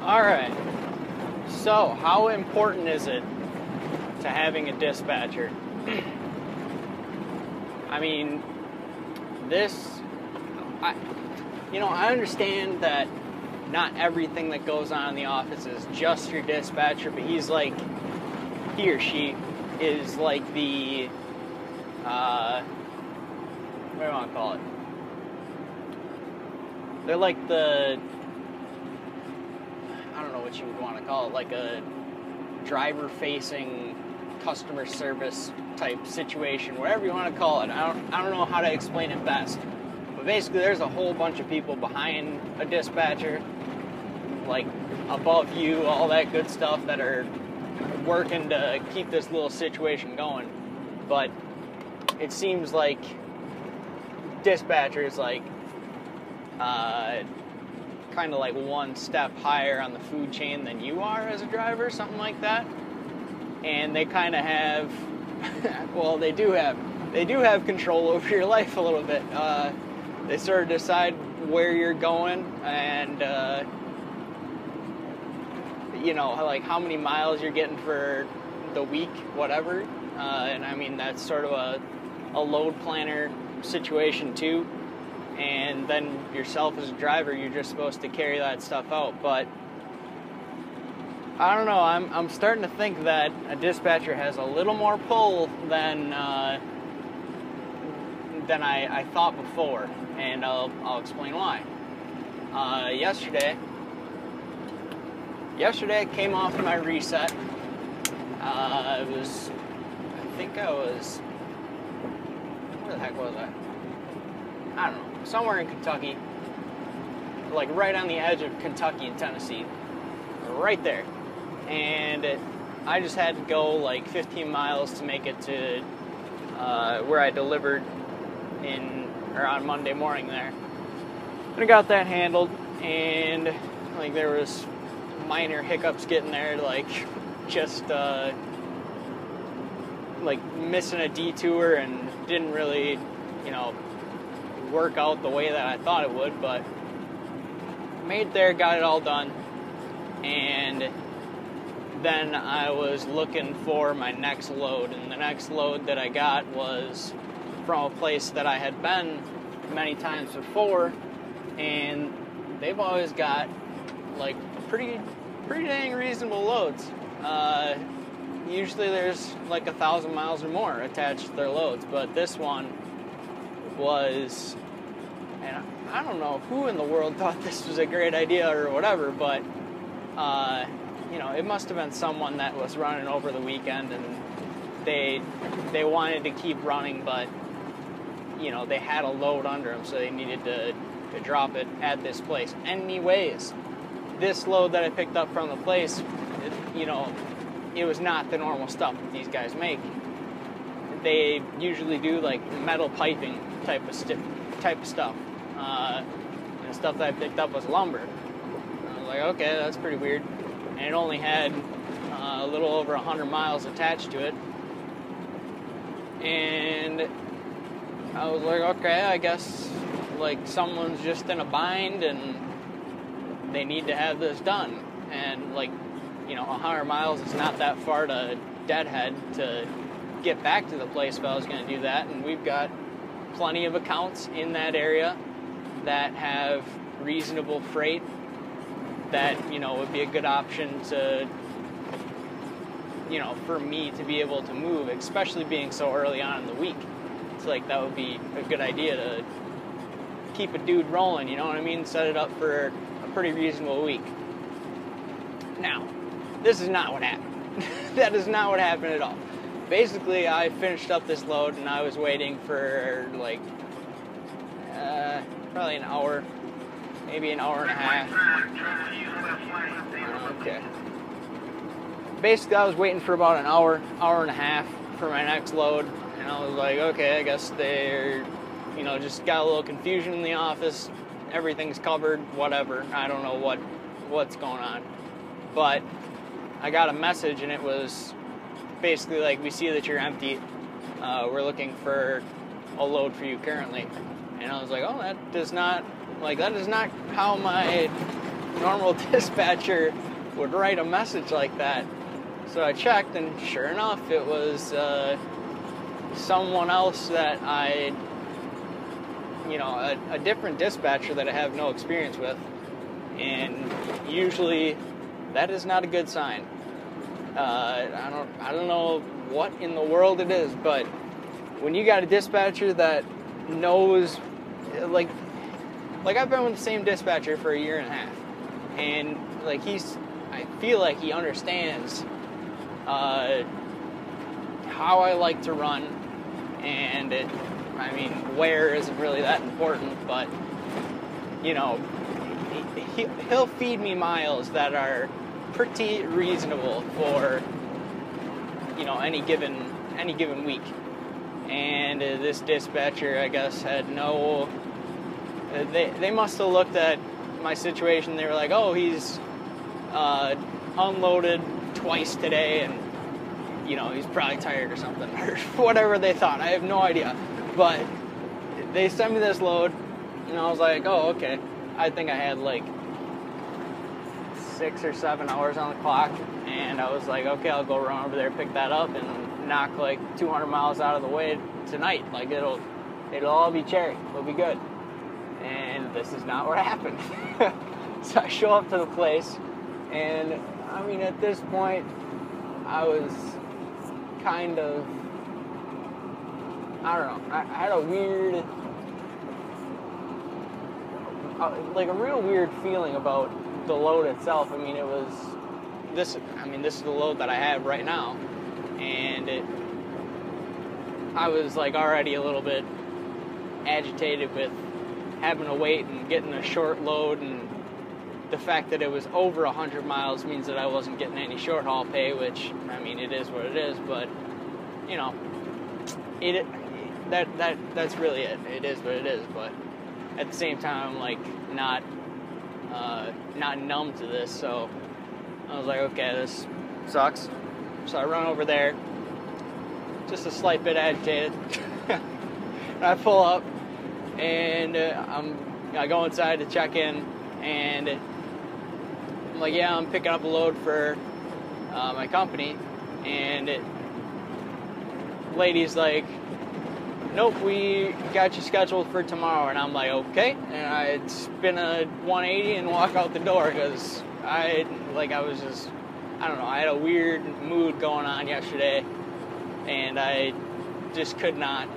All right. So, how important is it to having a dispatcher? I mean, I understand that not everything that goes on in the office is just your dispatcher, but he or she is like the, what do I want to call it? They're like the, I don't know what you would want to call it, like a driver-facing customer service type situation, whatever you want to call it. I don't know how to explain it best. But basically, there's a whole bunch of people behind a dispatcher, like above you, all that good stuff, that are working to keep this little situation going. But it seems like dispatchers, like, kind of like one step higher on the food chain than you are as a driver, something like that. And they kind of have, well, they do have control over your life a little bit. They sort of decide where you're going and, like how many miles you're getting for the week, whatever. And I mean, that's sort of a load planner situation too. And then yourself as a driver, you're just supposed to carry that stuff out. But I don't know, I'm starting to think that a dispatcher has a little more pull than I thought before, and I'll explain why. Yesterday I came off my reset. Where the heck was I? I don't know. Somewhere in Kentucky, like right on the edge of Kentucky and Tennessee, right there. And I just had to go like 15 miles to make it to where I delivered on Monday morning there. And I got that handled, and like there was minor hiccups getting there, like just like missing a detour, and didn't really, work out the way that I thought it would, but made it there, got it all done. And then I was looking for my next load, and the next load that I got was from a place that I had been many times before, and they've always got like pretty dang reasonable loads. Usually there's like 1,000 miles or more attached to their loads, but this one was, and I don't know who in the world thought this was a great idea or whatever, but it must have been someone that was running over the weekend, and they wanted to keep running, but they had a load under them, so they needed to drop it at this place. Anyways, this load that I picked up from the place, it was not the normal stuff that these guys make. They usually do like metal piping type of stuff. And the stuff that I picked up was lumber. I was like, okay, that's pretty weird. And it only had a little over 100 miles attached to it. And I was like, okay, I guess like someone's just in a bind and they need to have this done. And like, 100 miles is not that far to Deadhead to get back to the place if I was going to do that. And we've got plenty of accounts in that area that have reasonable freight that, would be a good option to, for me to be able to move, especially being so early on in the week. It's like that would be a good idea to keep a dude rolling, you know what I mean? Set it up for a pretty reasonable week. Now, this is not what happened. That is not what happened at all. Basically, I finished up this load and I was waiting for like probably an hour, maybe an hour and a half. Okay. Basically, I was waiting for about an hour and a half for my next load, and I was like, okay, I guess they're, just got a little confusion in the office. Everything's covered, whatever. I don't know what's going on. But I got a message, and it was basically like, we see that you're empty. We're looking for a load for you currently. And I was like, oh, that is not how my normal dispatcher would write a message like that. So I checked, and sure enough, it was someone else that I, a different dispatcher that I have no experience with. And usually that is not a good sign. I don't know what in the world it is, but when you got a dispatcher that knows, like I've been with the same dispatcher for 1.5 years, and I feel like he understands how I like to run, and where isn't really that important, but he'll feed me miles that are pretty reasonable for any given week. And this dispatcher, I guess, had no. They must have looked at my situation. They were like, "Oh, he's unloaded twice today, and he's probably tired or something," or whatever they thought. I have no idea. But they sent me this load, and I was like, "Oh, okay." I think I had like 6 or 7 hours on the clock, and I was like, "Okay, I'll go run over there, pick that up, and knock like 200 miles out of the way tonight. Like it'll all be cherry. It'll be good." And this is not what happened. So I show up to the place, and at this point, I was kind of, I don't know, I had a weird, like a real weird feeling about the load itself. It was this is the load that I have right now, and I was like already a little bit agitated with having to wait and getting a short load, and the fact that it was over 100 miles means that I wasn't getting any short haul pay, which it is what it is, but that's really it. It is what it is, but at the same time, I'm like not numb to this, so I was like, okay, this sucks. So I run over there, just a slight bit agitated. And I pull up, and I go inside to check in, and I'm like, yeah, I'm picking up a load for my company, and lady's like, nope, we got you scheduled for tomorrow. And I'm like, okay. And I spin a 180 and walk out the door, because I don't know, I had a weird mood going on yesterday, and I just could not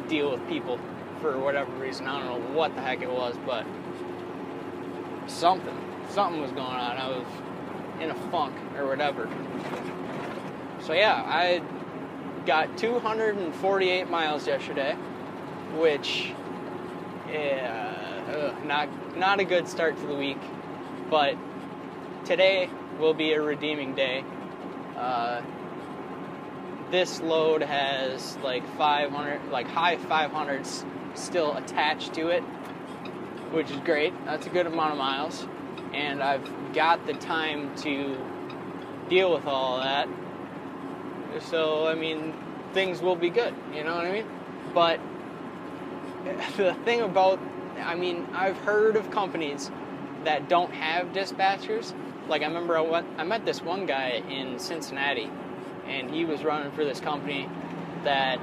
deal with people for whatever reason. I don't know what the heck it was, but something was going on. I was in a funk or whatever. So yeah, I got 248 miles yesterday, which not a good start to the week, but today will be a redeeming day. This load has like 500, like high 500s still attached to it, which is great. That's a good amount of miles, and I've got the time to deal with all of that. So, things will be good, you know what I mean? But the thing about, I've heard of companies that don't have dispatchers. Like, I remember I met this one guy in Cincinnati, and he was running for this company that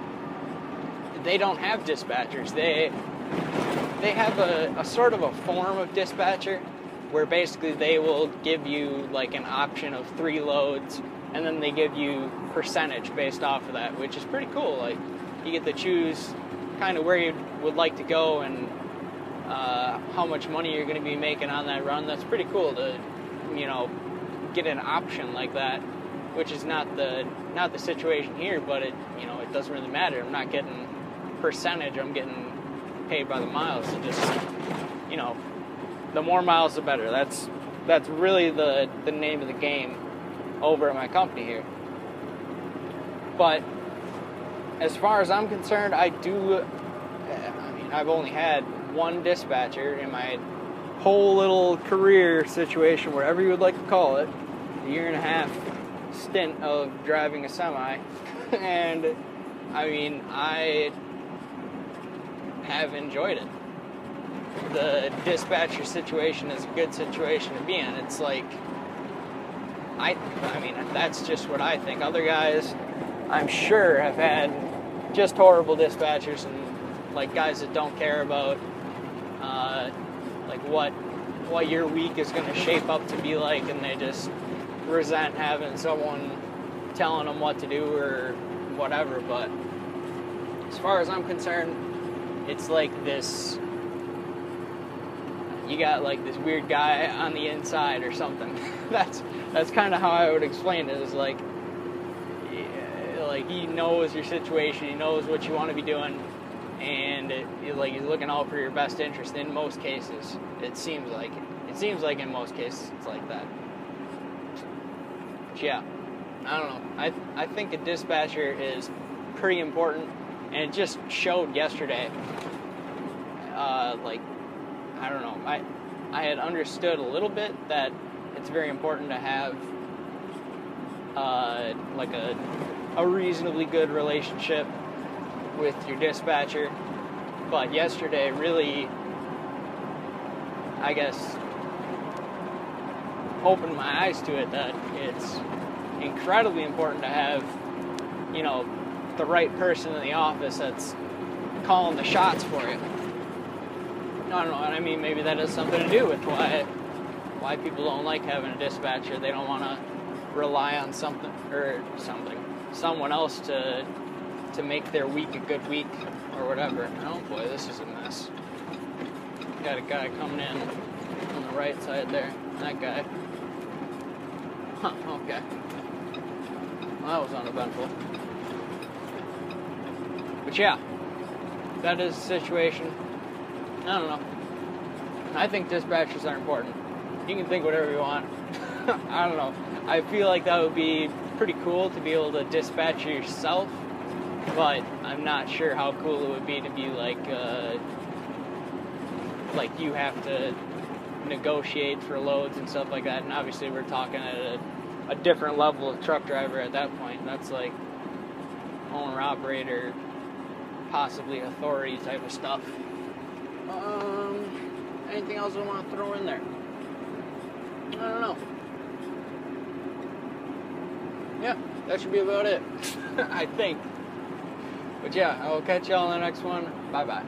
they don't have dispatchers. They have a sort of a form of dispatcher where basically they will give you like an option of 3 loads, and then they give you percentage based off of that, which is pretty cool. Like, you get to choose kind of where you would like to go and how much money you're going to be making on that run. That's pretty cool to, get an option like that, which is not the situation here, but it doesn't really matter. I'm not getting percentage, I'm getting paid by the miles. So just, the more miles the better. That's really the name of the game over at my company here. But as far as I'm concerned, I've only had one dispatcher in my whole little career situation, whatever you would like to call it, 1.5 year stint of driving a semi. And I have enjoyed it. the dispatcher situation is a good situation to be in. It's like, I mean, that's just what I think. Other guys, I'm sure, have had just horrible dispatchers and like guys that don't care about like what your week is going to shape up to be like, and they just resent having someone telling them what to do or whatever. But as far as I'm concerned, it's like this, you got like this weird guy on the inside or something. That's kind of how I would explain it, is like he knows your situation, he knows what you want to be doing, and like he's looking out for your best interest in most cases. It seems like in most cases it's like that. But yeah, I don't know. I think a dispatcher is pretty important, and it just showed yesterday. Like, I don't know. I had understood a little bit that it's very important to have like a reasonably good relationship with your dispatcher, but yesterday really, I guess, opened my eyes to it, that it's incredibly important to have, you know, the right person in the office that's calling the shots for you. I don't know, I mean, maybe that has something to do with why people don't like having a dispatcher. They don't want to rely on someone else to make their week a good week or whatever. Oh boy, this is a mess. Got a guy coming in on the right side there. That guy. Huh, okay. Well, that was uneventful. But yeah, that is the situation. I don't know. I think dispatchers are important. You can think whatever you want. I don't know. I feel like that would be pretty cool to be able to dispatch yourself, but I'm not sure how cool it would be to be like you have to negotiate for loads and stuff like that. And obviously we're talking at a different level of truck driver at that point. That's like owner operator, possibly authority type of stuff. Anything else I want to throw in there? I don't know. Yeah, that should be about it. I think. But yeah, I will catch y'all in the next one. Bye-bye.